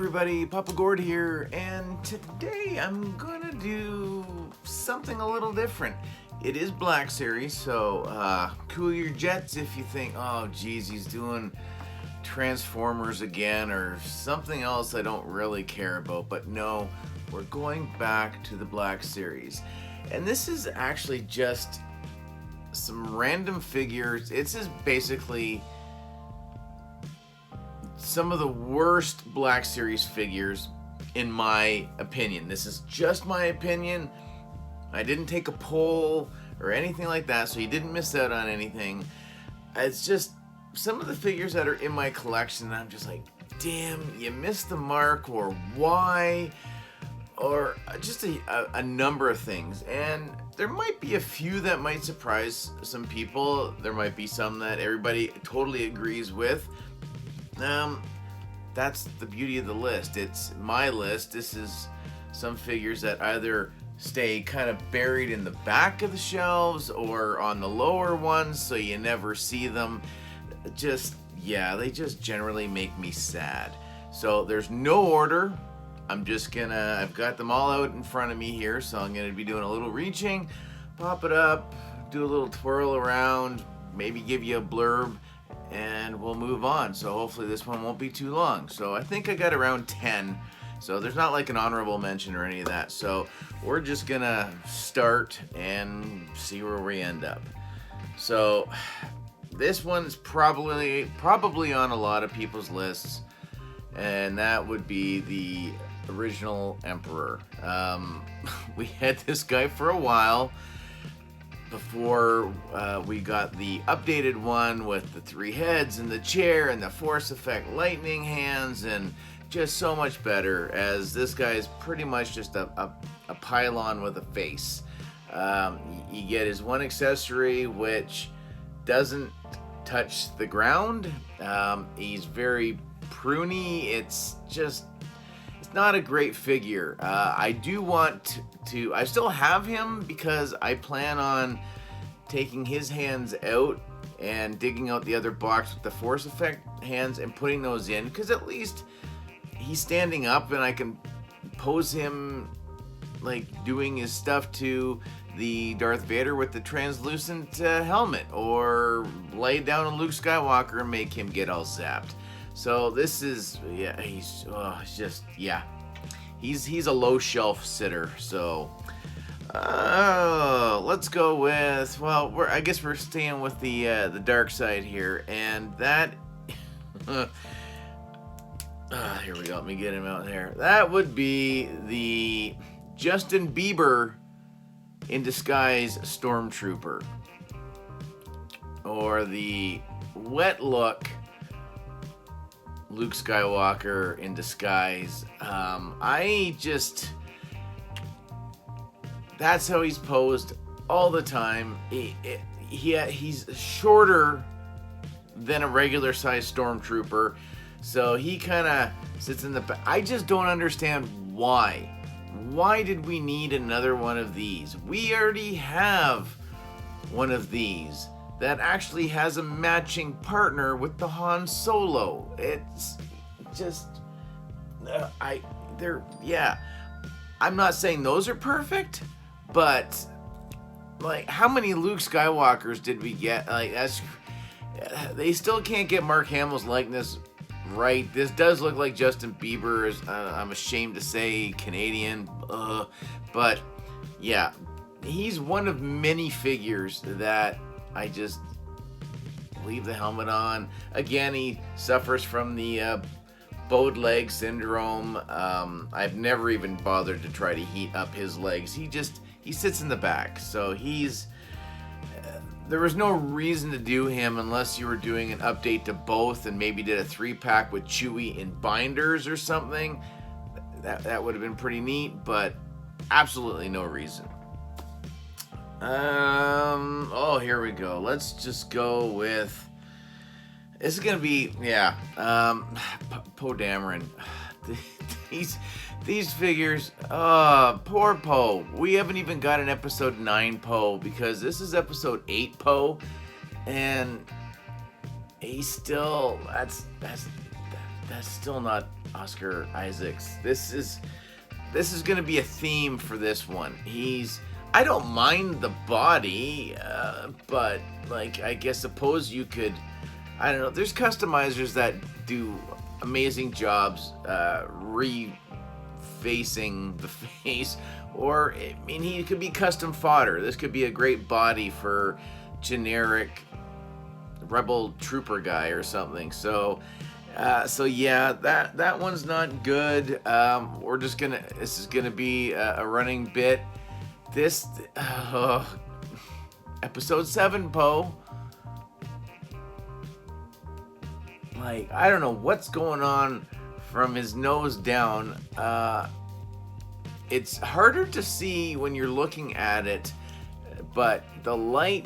everybody, Papa Gord here, and today I'm gonna do something a little different. It is Black Series, so cool your jets if you think, oh geez, he's doing Transformers again or something else I don't really care about, but no, we're going back to the Black Series. And this is actually just some random figures. It's just basically some of the worst Black Series figures, in my opinion. This is just my opinion. I didn't take a poll or anything like that, so you didn't miss out on anything. It's just some of the figures that are in my collection that I'm just like, damn, you missed the mark, or why, or just a number of things. And there might be a few that might surprise some people. There might be some that everybody totally agrees with. That's the beauty of the list. It's my list. This is some figures that either stay kind of buried in the back of the shelves or on the lower ones, so you never see them. They just generally make me sad. So there's no order. I've got them all out in front of me here, so I'm gonna be doing a little reaching, pop it up, do a little twirl around, maybe give you a blurb, and we'll move on. So hopefully this one won't be too long. So I think I got around 10. So there's not like an honorable mention or any of that. So we're just gonna start and see where we end up. So this one's probably on a lot of people's lists, and that would be the original Emperor. We had this guy for a while before we got the updated one with the 3 heads and the chair and the force effect lightning hands, and just so much better, as this guy is pretty much just a pylon with a face. You get his one accessory which doesn't touch the ground. He's very pruny. It's not a great figure. I do want to, I still have him because I plan on taking his hands out and digging out the other box with the force effect hands and putting those in, because at least he's standing up and I can pose him like doing his stuff to the Darth Vader with the translucent helmet, or lay down a Luke Skywalker and make him get all zapped. So this is, he's a low shelf sitter. So let's go with, I guess we're staying with the dark side here, and that here we go, let me get him out there. That would be the Justin Bieber in disguise Stormtrooper, or the wet look Luke Skywalker in disguise. That's how he's posed all the time. He's shorter than a regular size Stormtrooper, so he kind of sits in the back. I just don't understand why. Why did we need another one of these? We already have one of these that actually has a matching partner with the Han Solo. It's just, I'm not saying those are perfect, but like, how many Luke Skywalkers did we get? Like, they still can't get Mark Hamill's likeness right. This does look like Justin Bieber is, I'm ashamed to say, Canadian, but yeah, he's one of many figures that I just leave the helmet on. Again, he suffers from the bowed leg syndrome. I've never even bothered to try to heat up his legs. He sits in the back, so there was no reason to do him unless you were doing an update to both and maybe did a 3-pack with Chewie in binders or something. That would have been pretty neat, but absolutely no reason. Here we go. Let's just go with, this is gonna be, Poe Dameron. These figures, poor Poe. We haven't even got an episode 9 Poe, because this is episode 8 Poe, and he's still, that's still not Oscar Isaacs. This is going to be a theme for this one. I don't mind the body, but like, I guess suppose you could, I don't know, there's customizers that do amazing jobs refacing the face, or I mean, he could be custom fodder. This could be a great body for generic rebel trooper guy or something. So yeah, that one's not good. This is gonna be a running bit. This episode 7, Poe. Like, I don't know what's going on from his nose down. It's harder to see when you're looking at it, but the light,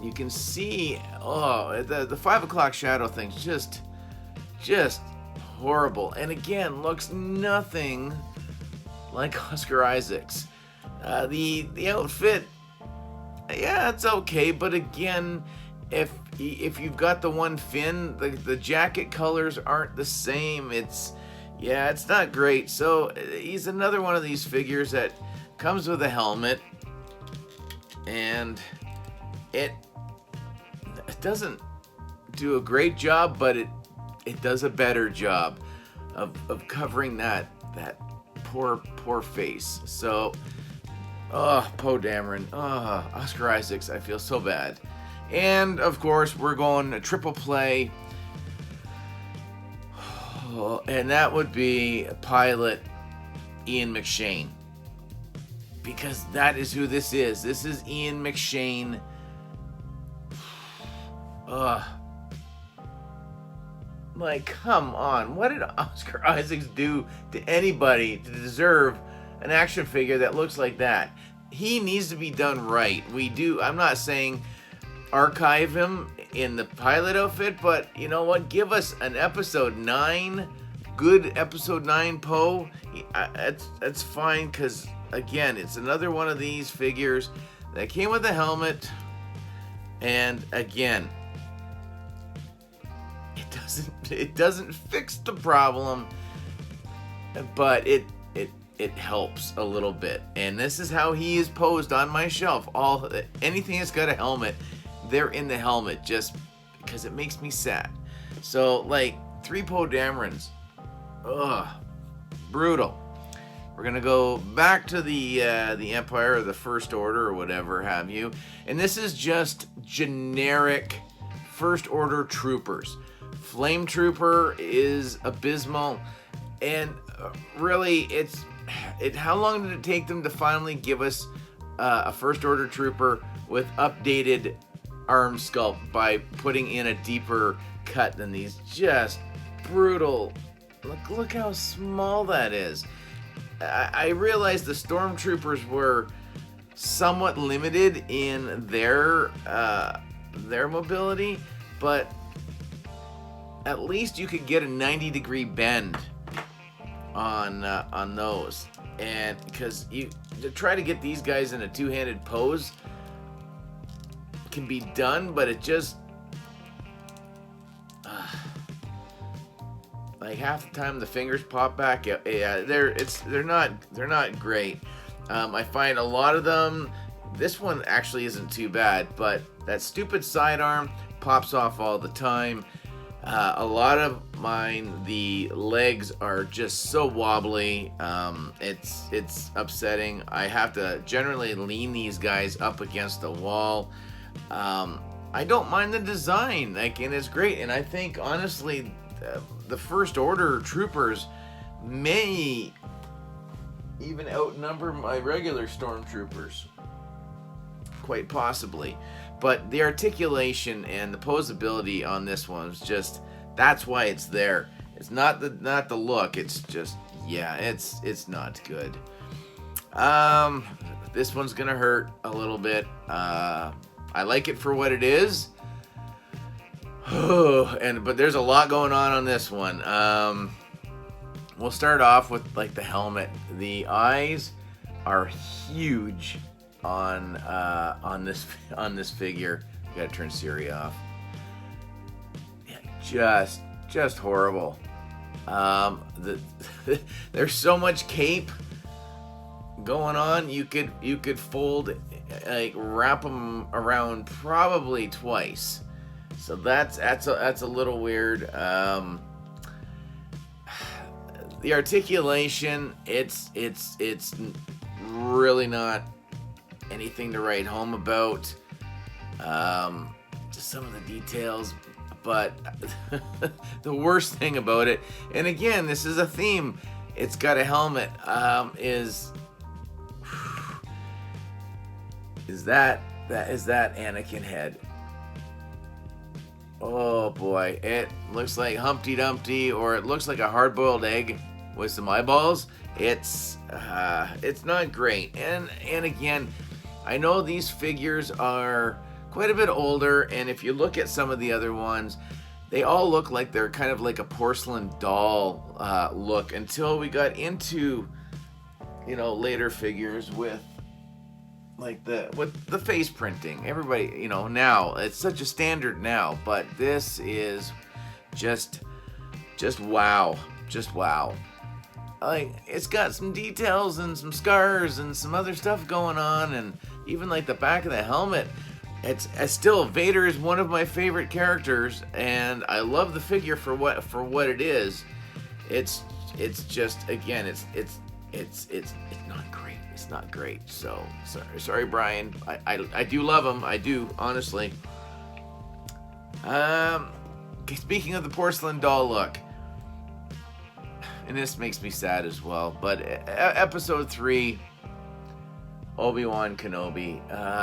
you can see. Oh, the 5 o'clock shadow thing's just horrible, and again looks nothing like Oscar Isaacs. The outfit, yeah, it's okay, but again, if you've got the one fin, the jacket colors aren't the same. It's not great. So he's another one of these figures that comes with a helmet, and it doesn't do a great job, but it does a better job of covering that poor face. So, Poe Dameron, Oscar Isaacs, I feel so bad. And of course, we're going a triple play, and that would be pilot Ian McShane, because that is who this is. This is Ian McShane. Like, come on. What did Oscar Isaacs do to anybody to deserve an action figure that looks like that? He needs to be done right. I'm not saying archive him in the pilot outfit, but you know what? Give us an episode 9, good episode 9 Poe. That's fine, because again, it's another one of these figures that came with a helmet, and again, it doesn't fix the problem, but it helps a little bit. And this is how he is posed on my shelf. Anything that's got a helmet, they're in the helmet, just because it makes me sad. So, like, 3 Poe Damerons, brutal. We're gonna go back to the Empire, or the First Order, or whatever have you, and this is just generic First Order troopers. Flame Trooper is abysmal, and really, how long did it take them to finally give us a First Order trooper with updated arm sculpt by putting in a deeper cut than these? Just brutal. Look how small that is. I realized the Stormtroopers were somewhat limited in their mobility, but at least you could get a 90-degree bend on those, and because to try to get these guys in a two-handed pose can be done, but it just like half the time the fingers pop back. Yeah, they're not great. I find a lot of them. This one actually isn't too bad, but that stupid sidearm pops off all the time. A lot of mine, the legs are just so wobbly. It's upsetting. I have to generally lean these guys up against the wall. I don't mind the design, and it's great. And I think, honestly, the First Order troopers may even outnumber my regular stormtroopers, quite possibly. But the articulation and the posability on this one is just, that's why it's there. It's not the look. It's just, yeah, it's not good. This one's gonna hurt a little bit. I like it for what it is. But there's a lot going on this one. We'll start off with like the helmet. The eyes are huge on this figure. You gotta turn Siri off. Yeah, just horrible. The there's so much cape going on. You could fold, like, wrap them around probably twice. So that's a little weird. The articulation, it's really not anything to write home about. Just some of the details, but the worst thing about it, and again, this is a theme. It's got a helmet. Is that Anakin head? Oh boy, it looks like Humpty Dumpty, or it looks like a hard-boiled egg with some eyeballs. It's not great. And again, I know these figures are quite a bit older, and if you look at some of the other ones, they all look like they're kind of like a porcelain doll look, until we got into, you know, later figures with like the face printing. Everybody, you know, now it's such a standard now, but this is just wow. Just wow. Like, it's got some details and some scars and some other stuff going on, and even like the back of the helmet. It's still, Vader is one of my favorite characters, and I love the figure for what it is. It's just, again, it's not great. It's not great. So sorry, Brian. I do love him. I do, honestly. Speaking of the porcelain doll look, and this makes me sad as well, but episode 3, ObiWan Kenobi.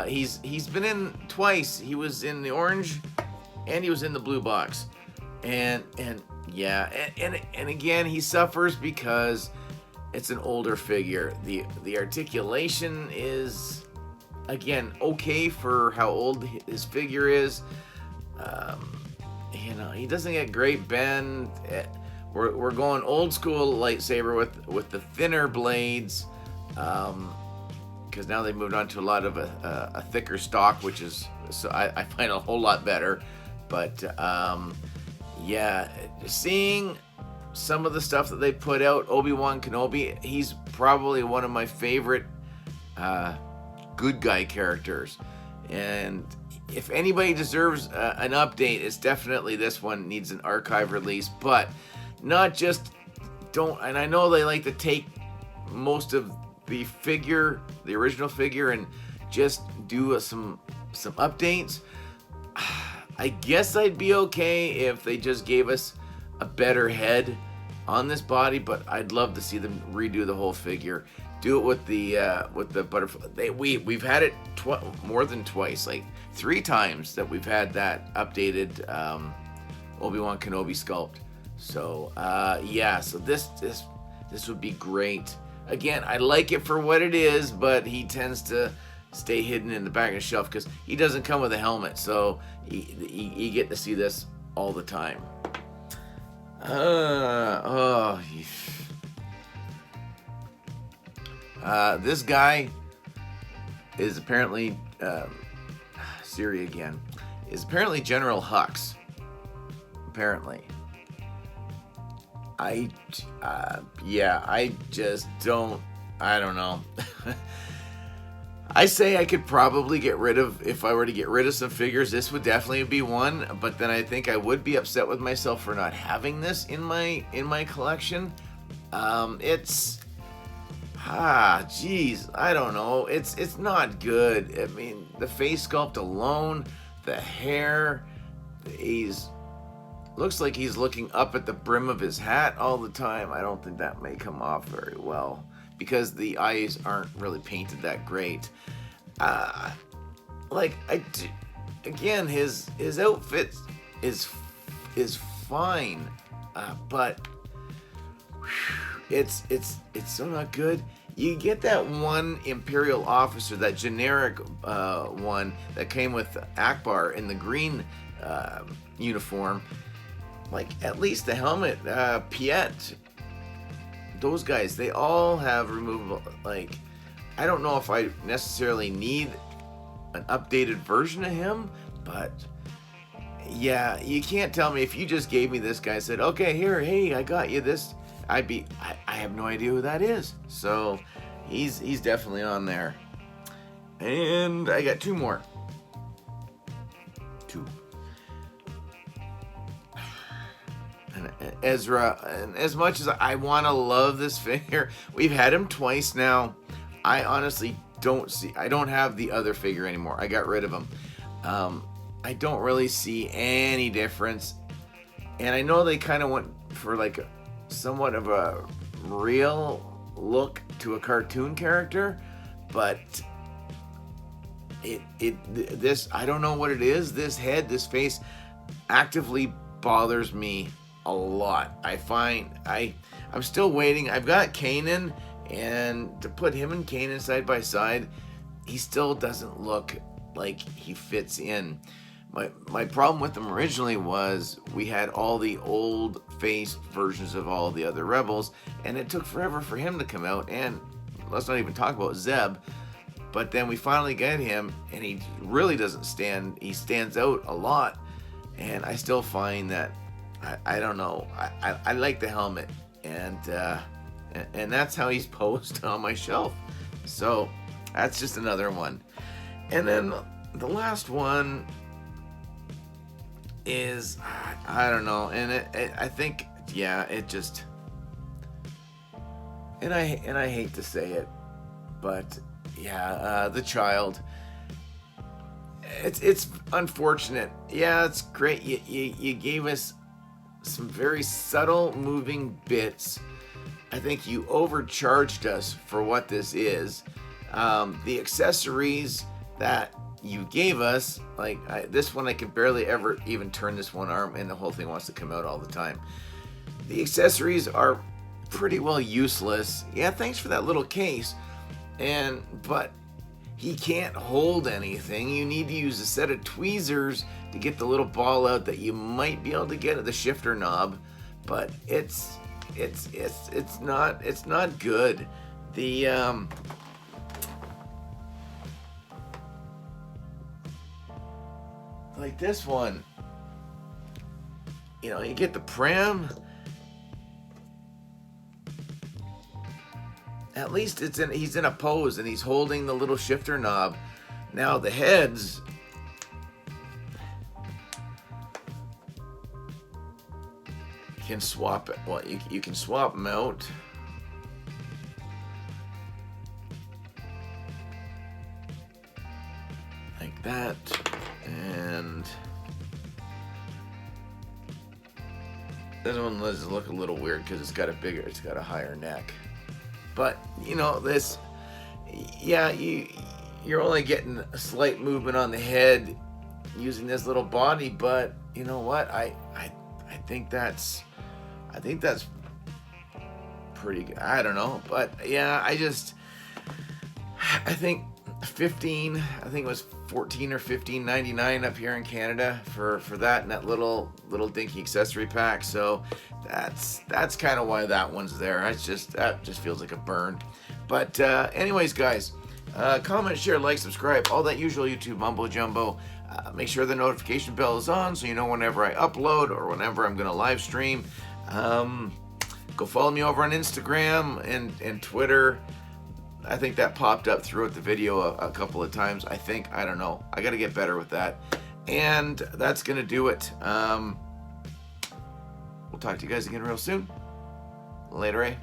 He's been in twice. He was in the orange, and he was in the blue box, and yeah, and again, he suffers because it's an older figure. The articulation is, again, okay for how old his figure is. You know, he doesn't get great bend. We're going old school lightsaber with the thinner blades. Because now they've moved on to a lot of a thicker stock, which is, so I find a whole lot better. But yeah, seeing some of the stuff that they put out, ObiWan Kenobi, he's probably one of my favorite good guy characters. And if anybody deserves an update, it's definitely this one. Needs an archive release, but not just and I know they like to take most of the figure, the original figure, and just do some updates. I guess I'd be okay if they just gave us a better head on this body, but I'd love to see them redo the whole figure. Do it with the butterfly. We've had it more than twice, like 3 times that we've had that updated Obi-Wan Kenobi sculpt. So yeah, so this would be great. Again, I like it for what it is, but he tends to stay hidden in the back of the shelf because he doesn't come with a helmet, so you get to see this all the time. This guy is apparently Siri again. Is apparently General Hux. Apparently. I don't know. I say I could probably get rid of, if I were to get rid of some figures, this would definitely be one, but then I think I would be upset with myself for not having this in my collection. Geez, I don't know. It's not good. I mean, the face sculpt alone, the hair, looks like he's looking up at the brim of his hat all the time. I don't think that may come off very well because the eyes aren't really painted that great. Again, his outfit is fine, but it's so not good. You get that one Imperial officer, that generic one that came with Akbar in the green uniform. Like, at least the helmet, Piet, those guys, they all have removable. Like, I don't know if I necessarily need an updated version of him, but Yeah, you can't tell me if you just gave me this guy, said, okay, here, hey, I got you this. I have no idea who that is. So he's definitely on there. And I got two more. Two. And Ezra, and as much as I want to love this figure, we've had him twice now. I honestly I don't have the other figure anymore. I got rid of him. I don't really see any difference. And I know they kind of went for like somewhat of a real look to a cartoon character, but this, I don't know what it is. This head, this face actively bothers me a lot. I'm still waiting. I've got Kanan, and to put him and Kanan side by side, he still doesn't look like he fits in. My problem with them originally was we had all the old faced versions of all the other rebels, and it took forever for him to come out, and let's not even talk about Zeb. But then we finally get him, and he really doesn't stand. He stands out a lot, and I still find that I don't know. I like the helmet, and that's how he's posed on my shelf. So that's just another one. And then the last one is I don't know, and I think, yeah, it just, and I hate to say it, but yeah, the child. It's unfortunate. Yeah, it's great. You gave us some very subtle moving bits. I think you overcharged us for what this is. The accessories that you gave us, like this one, I can barely ever even turn this one arm, and the whole thing wants to come out all the time. The accessories are pretty well useless. Yeah, thanks for that little case. But he can't hold anything. You need to use a set of tweezers to get the little ball out that you might be able to get at the shifter knob, but it's not good. The like this one, you know, you get the pram. At least he's in a pose and he's holding the little shifter knob. Now the heads, you can swap it. Well, you can swap them out. Like that. And this one does look a little weird because it's got a higher neck. But you know, this, yeah, you're only getting a slight movement on the head using this little body, but you know what? I think that's pretty good. I don't know, but yeah, I think 15, I think it was 14 or 15.99 up here in Canada for that and that little dinky accessory pack. So that's kind of why that one's there. That just feels like a burn. But anyways, guys, comment, share, like, subscribe, all that usual YouTube mumbo jumbo. Make sure the notification bell is on so you know whenever I upload or whenever I'm going to live stream. Go follow me over on Instagram and Twitter. I think that popped up throughout the video a couple of times. I don't know. I got to get better with that. And that's going to do it. We'll talk to you guys again real soon. Later, eh?